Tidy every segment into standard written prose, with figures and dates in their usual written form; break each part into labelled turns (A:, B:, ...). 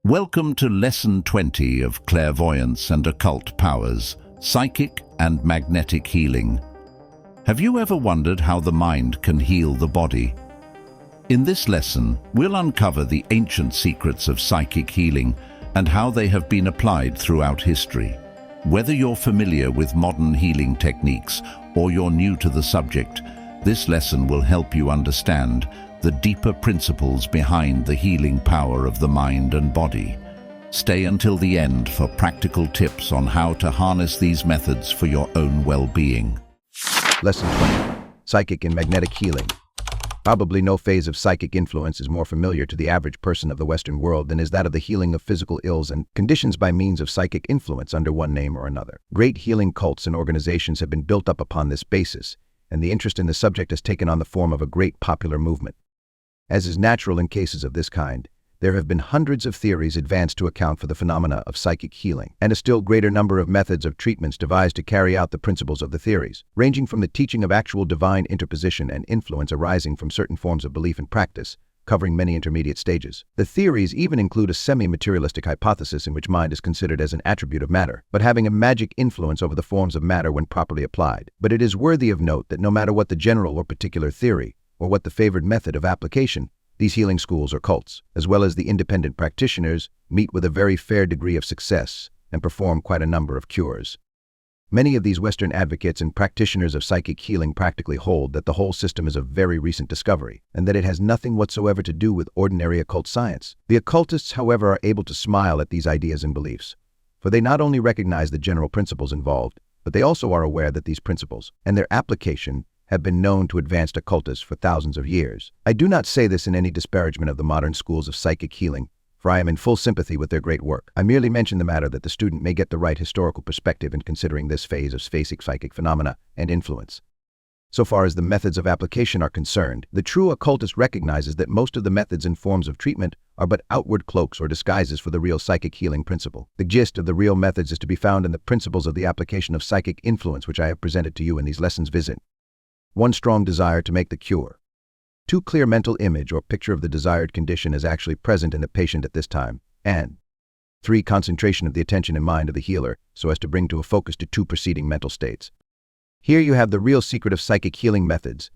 A: Welcome to Lesson 20 of Clairvoyance and Occult Powers, Psychic and Magnetic Healing. Have you ever wondered how the mind can heal the body? In this lesson, we'll uncover the ancient secrets of psychic healing and how they have been applied throughout history. Whether you're familiar with modern healing techniques or you're new to the subject, this lesson will help you understand the deeper principles behind the healing power of the mind and body. Stay until the end for practical tips on how to harness these methods for your own well-being.
B: Lesson 20. Psychic and Magnetic Healing. Probably no phase of psychic influence is more familiar to the average person of the Western world than is that of the healing of physical ills and conditions by means of psychic influence under one name or another. Great healing cults and organizations have been built up upon this basis, and the interest in the subject has taken on the form of a great popular movement. As is natural in cases of this kind, there have been hundreds of theories advanced to account for the phenomena of psychic healing, and a still greater number of methods of treatments devised to carry out the principles of the theories, ranging from the teaching of actual divine interposition and influence arising from certain forms of belief and practice, covering many intermediate stages. The theories even include a semi-materialistic hypothesis in which mind is considered as an attribute of matter, but having a magic influence over the forms of matter when properly applied. But it is worthy of note that no matter what the general or particular theory, or what the favored method of application, these healing schools or cults, as well as the independent practitioners, meet with a very fair degree of success and perform quite a number of cures. Many of these Western advocates and practitioners of psychic healing practically hold that the whole system is a very recent discovery, and that it has nothing whatsoever to do with ordinary occult science. The occultists, however, are able to smile at these ideas and beliefs, for they not only recognize the general principles involved, but they also are aware that these principles, and their application, have been known to advanced occultists for thousands of years. I do not say this in any disparagement of the modern schools of psychic healing, for I am in full sympathy with their great work. I merely mention the matter that the student may get the right historical perspective in considering this phase of psychic phenomena and influence. So far as the methods of application are concerned, the true occultist recognizes that most of the methods and forms of treatment are but outward cloaks or disguises for the real psychic healing principle. The gist of the real methods is to be found in the principles of the application of psychic influence which I have presented to you in these lessons. Visit. 1. Strong desire to make the cure. 2. Clear mental image or picture of the desired condition is actually present in the patient at this time. And 3. Concentration of the attention and mind of the healer so as to bring to a focus to 2 preceding mental states. Here you have the real secret of psychic healing methods.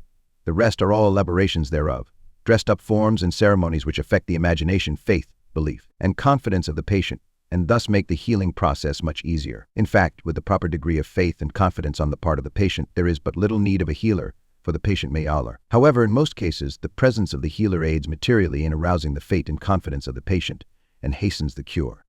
B: The rest are all elaborations thereof, dressed up forms and ceremonies which affect the imagination, faith, belief, and confidence of the patient, and thus make the healing process much easier. In fact, with the proper degree of faith and confidence on the part of the patient, there is but little need of a healer, for the patient may holler. However, in most cases, the presence of the healer aids materially in arousing the faith and confidence of the patient, and hastens the cure.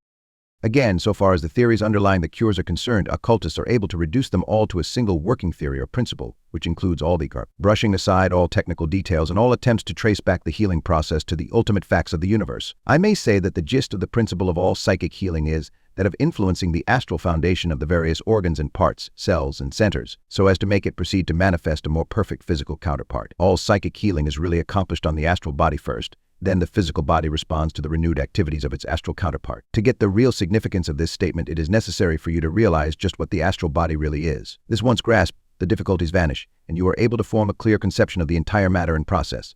B: Again, so far as the theories underlying the cures are concerned, occultists are able to reduce them all to a single working theory or principle, which includes all the brushing aside all technical details and all attempts to trace back the healing process to the ultimate facts of the universe. I may say that the gist of the principle of all psychic healing is that of influencing the astral foundation of the various organs and parts, cells and centers, so as to make it proceed to manifest a more perfect physical counterpart. All psychic healing is really accomplished on the astral body first. Then the physical body responds to the renewed activities of its astral counterpart. To get the real significance of this statement, it is necessary for you to realize just what the astral body really is. This once grasped, the difficulties vanish, and you are able to form a clear conception of the entire matter and process.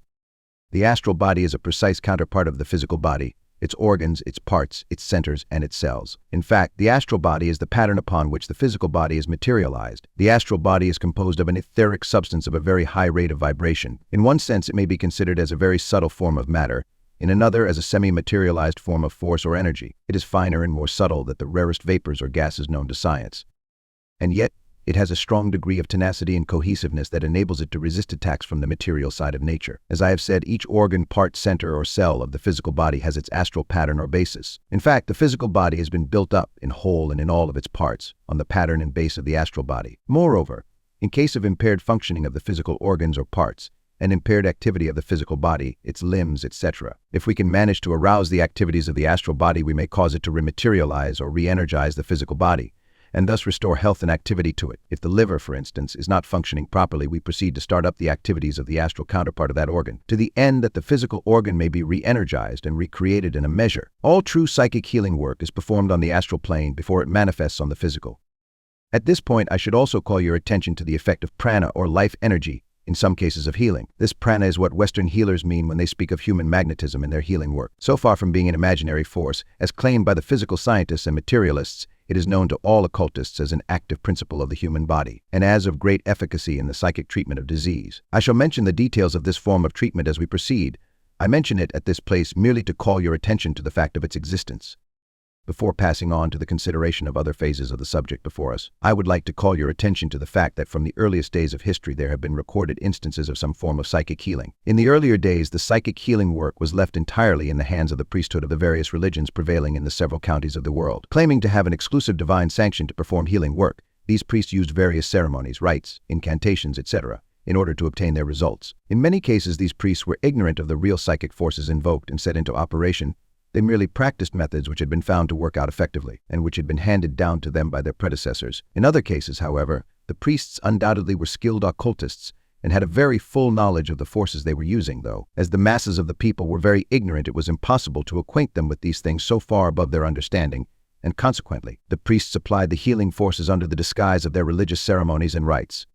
B: The astral body is a precise counterpart of the physical body, its organs, its parts, its centers, and its cells. In fact, the astral body is the pattern upon which the physical body is materialized. The astral body is composed of an etheric substance of a very high rate of vibration. In one sense, it may be considered as a very subtle form of matter, in another as a semi-materialized form of force or energy. It is finer and more subtle than the rarest vapors or gases known to science. And yet, it has a strong degree of tenacity and cohesiveness that enables it to resist attacks from the material side of nature. As I have said, each organ, part, center, or cell of the physical body has its astral pattern or basis. In fact, the physical body has been built up, in whole and in all of its parts, on the pattern and base of the astral body. Moreover, in case of impaired functioning of the physical organs or parts, and impaired activity of the physical body, its limbs, etc., if we can manage to arouse the activities of the astral body, we may cause it to rematerialize or re-energize the physical body, and thus restore health and activity to it. If the liver, for instance, is not functioning properly, we proceed to start up the activities of the astral counterpart of that organ, to the end that the physical organ may be re-energized and recreated in a measure. All true psychic healing work is performed on the astral plane before it manifests on the physical. At this point, I should also call your attention to the effect of prana or life energy in some cases of healing. This prana is what Western healers mean when they speak of human magnetism in their healing work. So far from being an imaginary force, as claimed by the physical scientists and materialists, it is known to all occultists as an active principle of the human body, and as of great efficacy in the psychic treatment of disease. I shall mention the details of this form of treatment as we proceed. I mention it at this place merely to call your attention to the fact of its existence. Before passing on to the consideration of other phases of the subject before us, I would like to call your attention to the fact that from the earliest days of history there have been recorded instances of some form of psychic healing. In the earlier days, the psychic healing work was left entirely in the hands of the priesthood of the various religions prevailing in the several counties of the world. Claiming to have an exclusive divine sanction to perform healing work, these priests used various ceremonies, rites, incantations, etc., in order to obtain their results. In many cases, these priests were ignorant of the real psychic forces invoked and set into operation. They merely practiced methods which had been found to work out effectively, and which had been handed down to them by their predecessors. In other cases, however, the priests undoubtedly were skilled occultists and had a very full knowledge of the forces they were using, though. As the masses of the people were very ignorant, it was impossible to acquaint them with these things so far above their understanding, and consequently, the priests applied the healing forces under the disguise of their religious ceremonies and rites.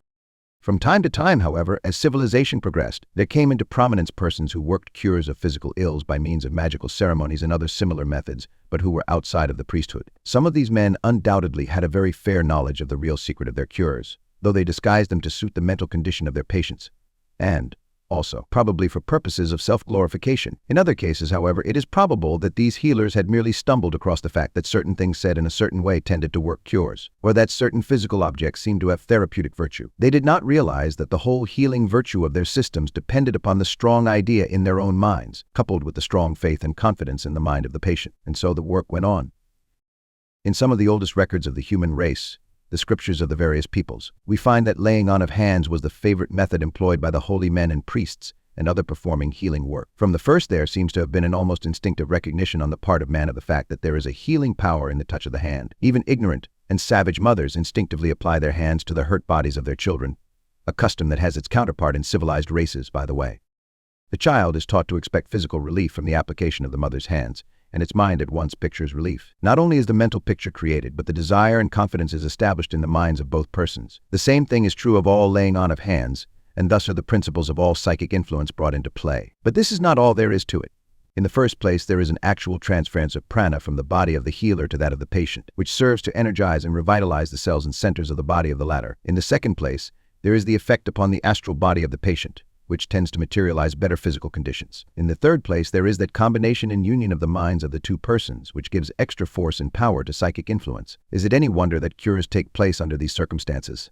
B: From time to time, however, as civilization progressed, there came into prominence persons who worked cures of physical ills by means of magical ceremonies and other similar methods, but who were outside of the priesthood. Some of these men undoubtedly had a very fair knowledge of the real secret of their cures, though they disguised them to suit the mental condition of their patients, and also, probably for purposes of self-glorification. In other cases, however, it is probable that these healers had merely stumbled across the fact that certain things said in a certain way tended to work cures, or that certain physical objects seemed to have therapeutic virtue. They did not realize that the whole healing virtue of their systems depended upon the strong idea in their own minds, coupled with the strong faith and confidence in the mind of the patient. And so the work went on. In some of the oldest records of the human race, the scriptures of the various peoples, we find that laying on of hands was the favorite method employed by the holy men and priests and other performing healing work. From the first, there seems to have been an almost instinctive recognition on the part of man of the fact that there is a healing power in the touch of the hand. Even ignorant and savage mothers instinctively apply their hands to the hurt bodies of their children, a custom that has its counterpart in civilized races, by the way. The child is taught to expect physical relief from the application of the mother's hands, and its mind at once pictures relief. Not only is the mental picture created, but the desire and confidence is established in the minds of both persons. The same thing is true of all laying on of hands, and thus are the principles of all psychic influence brought into play. But this is not all there is to it. In the first place, there is an actual transference of prana from the body of the healer to that of the patient, which serves to energize and revitalize the cells and centers of the body of the latter. In the second place, there is the effect upon the astral body of the patient, which tends to materialize better physical conditions. In the third place, there is that combination and union of the minds of the two persons, which gives extra force and power to psychic influence. Is it any wonder that cures take place under these circumstances?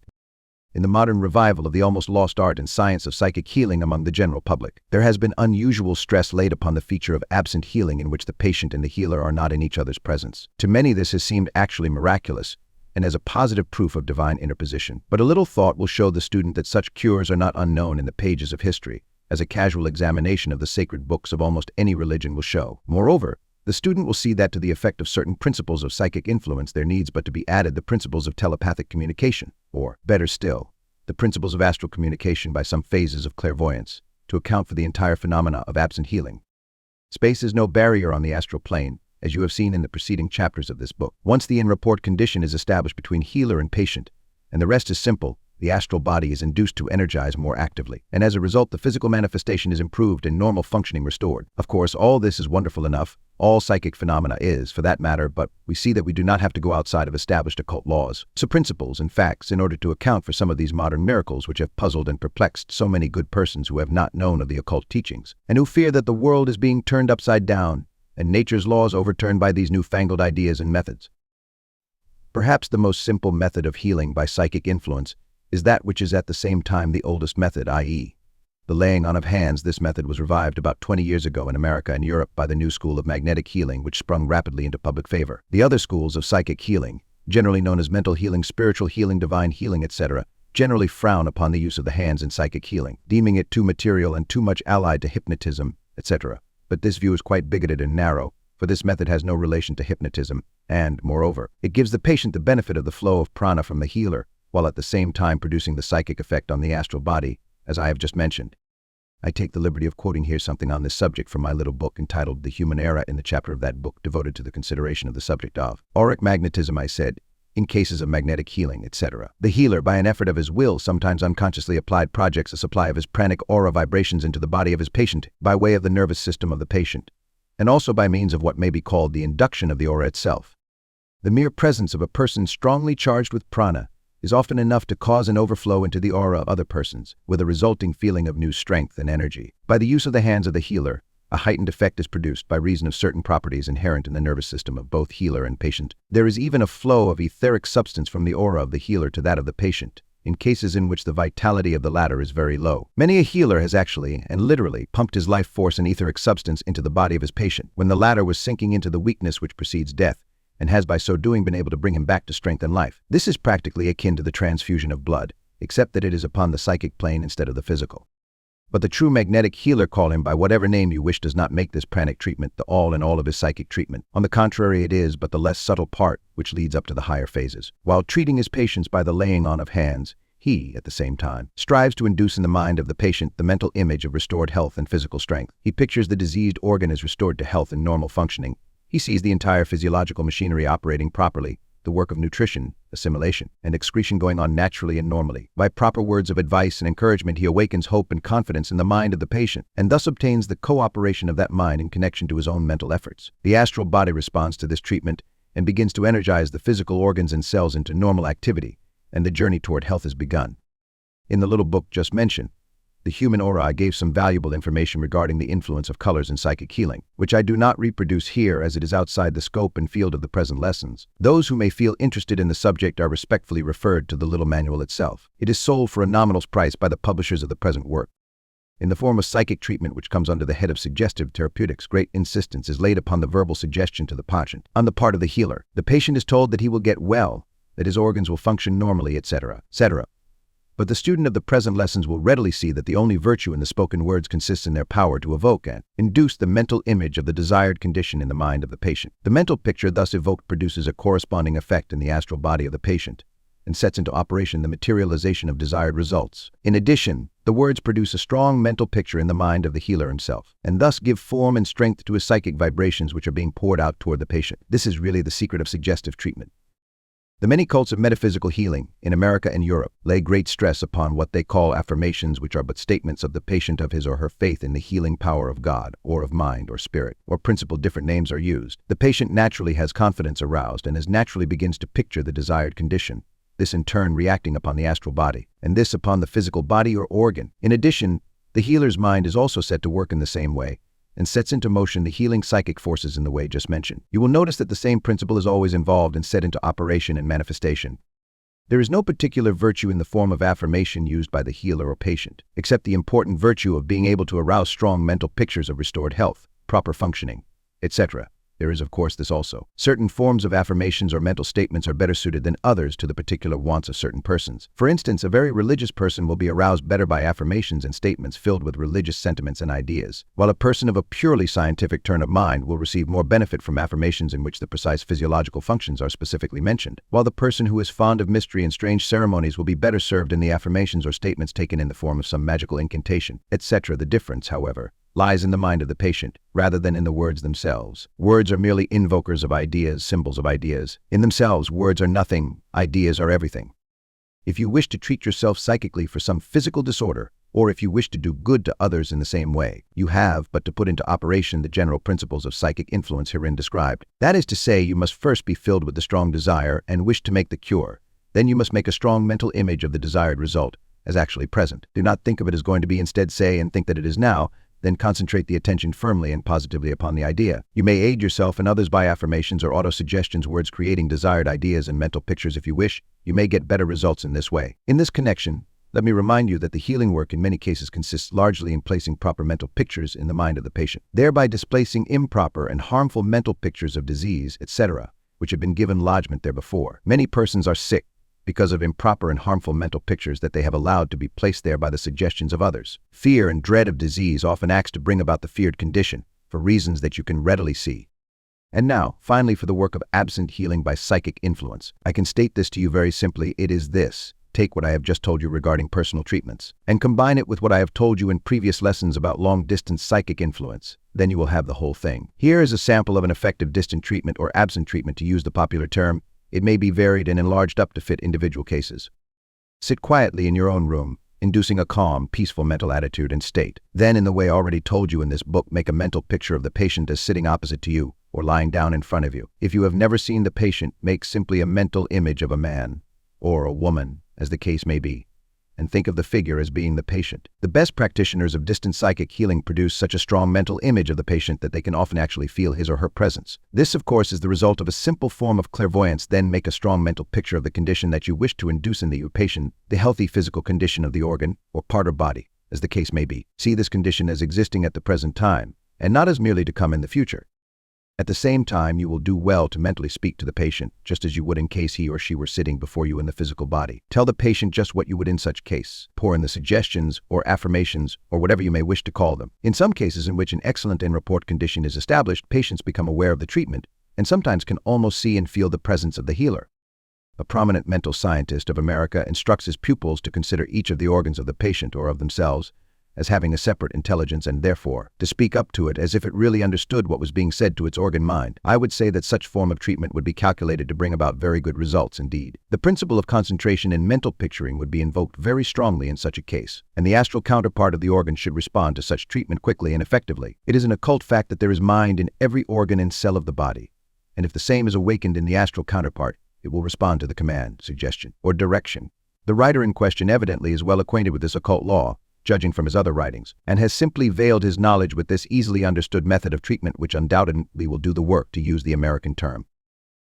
B: In the modern revival of the almost lost art and science of psychic healing among the general public, there has been unusual stress laid upon the feature of absent healing in which the patient and the healer are not in each other's presence. To many, this has seemed actually miraculous, and as a positive proof of divine interposition. But a little thought will show the student that such cures are not unknown in the pages of history, as a casual examination of the sacred books of almost any religion will show. Moreover, the student will see that to the effect of certain principles of psychic influence there needs but to be added the principles of telepathic communication, or, better still, the principles of astral communication by some phases of clairvoyance, to account for the entire phenomena of absent healing. Space is no barrier on the astral plane, as you have seen in the preceding chapters of this book. Once the in-rapport condition is established between healer and patient, and the rest is simple, the astral body is induced to energize more actively, and as a result the physical manifestation is improved and normal functioning restored. Of course, all this is wonderful enough, all psychic phenomena is, for that matter, but we see that we do not have to go outside of established occult laws, so principles and facts in order to account for some of these modern miracles which have puzzled and perplexed so many good persons who have not known of the occult teachings, and who fear that the world is being turned upside down, and nature's laws overturned by these newfangled ideas and methods. Perhaps the most simple method of healing by psychic influence is that which is at the same time the oldest method, i.e., the laying on of hands. This method was revived about 20 years ago in America and Europe by the new school of magnetic healing, which sprung rapidly into public favor. The other schools of psychic healing, generally known as mental healing, spiritual healing, divine healing, etc., generally frown upon the use of the hands in psychic healing, deeming it too material and too much allied to hypnotism, etc. But this view is quite bigoted and narrow, for this method has no relation to hypnotism, and, moreover, it gives the patient the benefit of the flow of prana from the healer, while at the same time producing the psychic effect on the astral body, as I have just mentioned. I take the liberty of quoting here something on this subject from my little book entitled The Human Era in the chapter of that book devoted to the consideration of the subject of auric magnetism. I said, in cases of magnetic healing, etc. The healer, by an effort of his will, sometimes unconsciously applied, projects a supply of his pranic aura vibrations into the body of his patient by way of the nervous system of the patient, and also by means of what may be called the induction of the aura itself. The mere presence of a person strongly charged with prana is often enough to cause an overflow into the aura of other persons, with a resulting feeling of new strength and energy. By the use of the hands of the healer, a heightened effect is produced by reason of certain properties inherent in the nervous system of both healer and patient. There is even a flow of etheric substance from the aura of the healer to that of the patient, in cases in which the vitality of the latter is very low. Many a healer has actually and literally pumped his life force and etheric substance into the body of his patient when the latter was sinking into the weakness which precedes death, and has by so doing been able to bring him back to strength and life. This is practically akin to the transfusion of blood, except that it is upon the psychic plane instead of the physical. But the true magnetic healer, call him by whatever name you wish, does not make this pranic treatment the all in all of his psychic treatment. On the contrary, it is but the less subtle part which leads up to the higher phases. While treating his patients by the laying on of hands, he, at the same time, strives to induce in the mind of the patient the mental image of restored health and physical strength. He pictures the diseased organ as restored to health and normal functioning. He sees the entire physiological machinery operating properly, the work of nutrition, assimilation, and excretion going on naturally and normally. By proper words of advice and encouragement, he awakens hope and confidence in the mind of the patient, and thus obtains the cooperation of that mind in connection to his own mental efforts. The astral body responds to this treatment and begins to energize the physical organs and cells into normal activity, and the journey toward health is begun. In the little book just mentioned, The Human Aura, I gave some valuable information regarding the influence of colors in psychic healing, which I do not reproduce here as it is outside the scope and field of the present lessons. Those who may feel interested in the subject are respectfully referred to the little manual itself. It is sold for a nominal price by the publishers of the present work. In the form of psychic treatment, which comes under the head of suggestive therapeutics, great insistence is laid upon the verbal suggestion to the patient. On the part of the healer, the patient is told that he will get well, that his organs will function normally, etc., etc. But the student of the present lessons will readily see that the only virtue in the spoken words consists in their power to evoke and induce the mental image of the desired condition in the mind of the patient. The mental picture thus evoked produces a corresponding effect in the astral body of the patient and sets into operation the materialization of desired results. In addition, the words produce a strong mental picture in the mind of the healer himself, and thus give form and strength to his psychic vibrations which are being poured out toward the patient. This is really the secret of suggestive treatment. The many cults of metaphysical healing in America and Europe lay great stress upon what they call affirmations, which are but statements of the patient of his or her faith in the healing power of God, or of mind or spirit, or principle. Different names are used. The patient naturally has confidence aroused and as naturally begins to picture the desired condition, this in turn reacting upon the astral body, and this upon the physical body or organ. In addition, the healer's mind is also set to work in the same way, and sets into motion the healing psychic forces in the way just mentioned. You will notice that the same principle is always involved and set into operation and manifestation. There is no particular virtue in the form of affirmation used by the healer or patient, except the important virtue of being able to arouse strong mental pictures of restored health, proper functioning, etc. There is, of course, this also. Certain forms of affirmations or mental statements are better suited than others to the particular wants of certain persons. For instance, a very religious person will be aroused better by affirmations and statements filled with religious sentiments and ideas, while a person of a purely scientific turn of mind will receive more benefit from affirmations in which the precise physiological functions are specifically mentioned, while the person who is fond of mystery and strange ceremonies will be better served in the affirmations or statements taken in the form of some magical incantation, etc. The difference, however, lies in the mind of the patient, rather than in the words themselves. Words are merely invokers of ideas, symbols of ideas. In themselves, words are nothing, ideas are everything. If you wish to treat yourself psychically for some physical disorder, or if you wish to do good to others in the same way, you have but to put into operation the general principles of psychic influence herein described. That is to say, you must first be filled with the strong desire and wish to make the cure. Then you must make a strong mental image of the desired result as actually present. Do not think of it as going to be, instead say and think that it is now. Then concentrate the attention firmly and positively upon the idea. You may aid yourself and others by affirmations or auto-suggestions, words creating desired ideas and mental pictures. If you wish, you may get better results in this way. In this connection, let me remind you that the healing work in many cases consists largely in placing proper mental pictures in the mind of the patient, thereby displacing improper and harmful mental pictures of disease, etc., which have been given lodgment there before. Many persons are sick because of improper and harmful mental pictures that they have allowed to be placed there by the suggestions of others. Fear and dread of disease often acts to bring about the feared condition, for reasons that you can readily see. And now, finally, for the work of absent healing by psychic influence. I can state this to you very simply. It is this. Take what I have just told you regarding personal treatments, and combine it with what I have told you in previous lessons about long-distance psychic influence. Then you will have the whole thing. Here is a sample of an effective distant treatment or absent treatment, to use the popular term. It may be varied and enlarged up to fit individual cases. Sit quietly in your own room, inducing a calm, peaceful mental attitude and state. Then, in the way already told you in this book, make a mental picture of the patient as sitting opposite to you or lying down in front of you. If you have never seen the patient, make simply a mental image of a man or a woman, as the case may be, and think of the figure as being the patient. The best practitioners of distant psychic healing produce such a strong mental image of the patient that they can often actually feel his or her presence. This, of course, is the result of a simple form of clairvoyance. Then make a strong mental picture of the condition that you wish to induce in the patient, the healthy physical condition of the organ or part or body, as the case may be. See this condition as existing at the present time, and not as merely to come in the future. At the same time, you will do well to mentally speak to the patient, just as you would in case he or she were sitting before you in the physical body. Tell the patient just what you would in such case. Pour in the suggestions or affirmations or whatever you may wish to call them. In some cases in which an excellent in-rapport condition is established, patients become aware of the treatment and sometimes can almost see and feel the presence of the healer. A prominent mental scientist of America instructs his pupils to consider each of the organs of the patient or of themselves as having a separate intelligence and therefore to speak up to it as if it really understood what was being said to its organ mind. I would say that such form of treatment would be calculated to bring about very good results indeed. The principle of concentration and mental picturing would be invoked very strongly in such a case, and the astral counterpart of the organ should respond to such treatment quickly and effectively. It is an occult fact that there is mind in every organ and cell of the body, and if the same is awakened in the astral counterpart, it will respond to the command, suggestion, or direction. The writer in question evidently is well acquainted with this occult law, judging from his other writings, and has simply veiled his knowledge with this easily understood method of treatment which undoubtedly will do the work, to use the American term.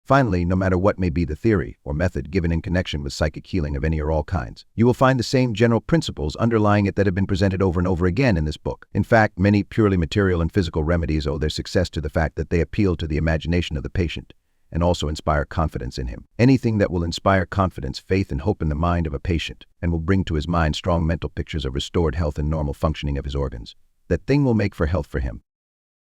B: Finally, no matter what may be the theory or method given in connection with psychic healing of any or all kinds, you will find the same general principles underlying it that have been presented over and over again in this book. In fact, many purely material and physical remedies owe their success to the fact that they appeal to the imagination of the patient and also inspire confidence in him. Anything that will inspire confidence, faith, and hope in the mind of a patient and will bring to his mind strong mental pictures of restored health and normal functioning of his organs, that thing will make for health for him.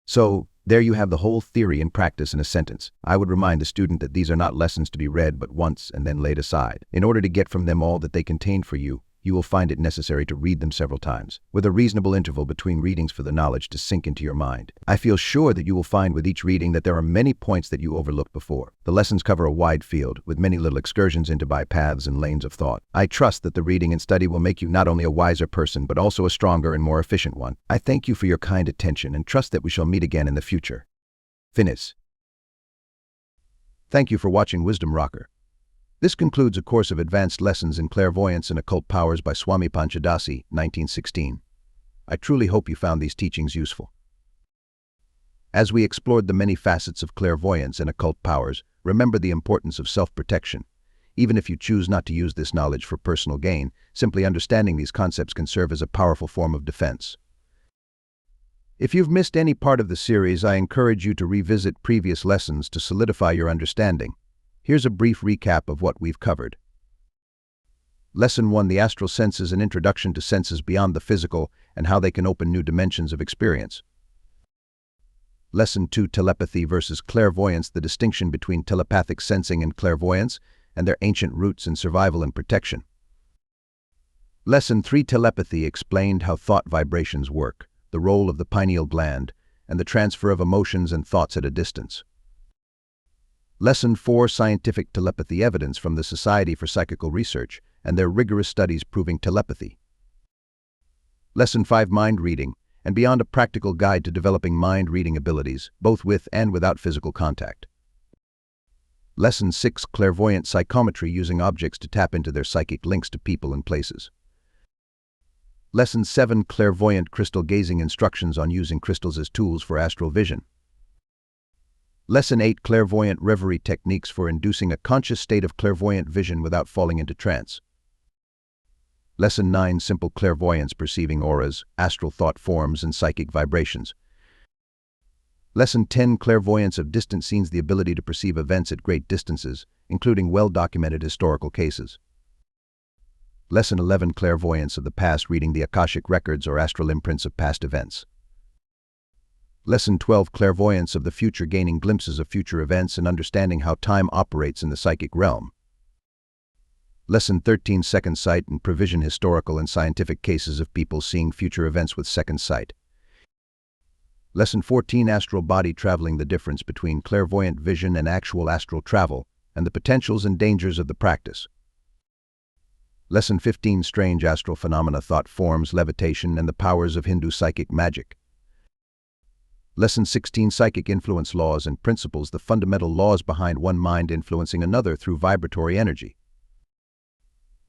B: So, there you have the whole theory in practice in a sentence. I would remind the student that these are not lessons to be read but once and then laid aside. In order to get from them all that they contain for you, you will find it necessary to read them several times, with a reasonable interval between readings for the knowledge to sink into your mind. I feel sure that you will find with each reading that there are many points that you overlooked before. The lessons cover a wide field, with many little excursions into bypaths and lanes of thought. I trust that the reading and study will make you not only a wiser person, but also a stronger and more efficient one. I thank you for your kind attention and trust that we shall meet again in the future. Finis. Thank you for watching Wisdom Rocker. This concludes a course of advanced lessons in clairvoyance and occult powers by Swami Panchadasi, 1916. I truly hope you found these teachings useful. As we explored the many facets of clairvoyance and occult powers, remember the importance of self-protection. Even if you choose not to use this knowledge for personal gain, simply understanding these concepts can serve as a powerful form of defense. If you've missed any part of the series, I encourage you to revisit previous lessons to solidify your understanding. Here's a brief recap of what we've covered. Lesson 1: The Astral Senses, an introduction to senses beyond the physical and how they can open new dimensions of experience. Lesson 2: Telepathy versus clairvoyance, the distinction between telepathic sensing and clairvoyance, and their ancient roots in survival and protection. Lesson 3: Telepathy explained how thought vibrations work, the role of the pineal gland, and the transfer of emotions and thoughts at a distance. Lesson 4: Scientific telepathy, evidence from the Society for Psychical Research and their rigorous studies proving telepathy. Lesson 5: Mind reading, and beyond, a practical guide to developing mind reading abilities, both with and without physical contact. Lesson 6: Clairvoyant psychometry, using objects to tap into their psychic links to people and places. Lesson 7: Clairvoyant crystal gazing, instructions on using crystals as tools for astral vision. Lesson 8: Clairvoyant reverie, techniques for inducing a conscious state of clairvoyant vision without falling into trance. Lesson 9: Simple clairvoyance, perceiving auras, astral thought forms, and psychic vibrations. Lesson 10: Clairvoyance of distant scenes, the ability to perceive events at great distances, including well-documented historical cases. Lesson 11: Clairvoyance of the past, reading the Akashic records or astral imprints of past events. Lesson 12: Clairvoyance of the future, gaining glimpses of future events and understanding how time operates in the psychic realm. Lesson 13: Second sight and prevision, historical and scientific cases of people seeing future events with second sight. Lesson 14: Astral body traveling, the difference between clairvoyant vision and actual astral travel, and the potentials and dangers of the practice. Lesson 15: Strange Astral Phenomena, Thought Forms, Levitation, and the Powers of Hindu Psychic Magic. Lesson 16: Psychic Influence Laws and Principles, the fundamental laws behind one mind influencing another through vibratory energy.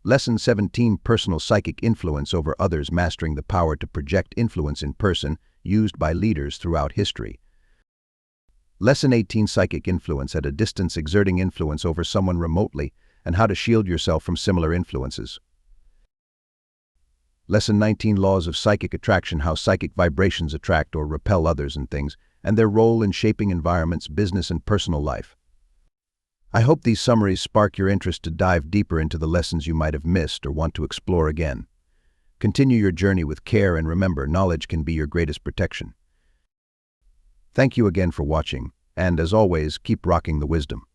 B: Lesson 17: Personal Psychic Influence over Others, Mastering the Power to Project Influence in Person, used by leaders throughout history. Lesson 18: Psychic Influence at a Distance, Exerting Influence over someone remotely, and how to shield yourself from similar influences. Lesson 19: Laws of Psychic Attraction, how psychic vibrations attract or repel others and things, and their role in shaping environments, business, and personal life. I hope these summaries spark your interest to dive deeper into the lessons you might have missed or want to explore again. Continue your journey with care, and remember, knowledge can be your greatest protection. Thank you again for watching, and as always, keep rocking the wisdom.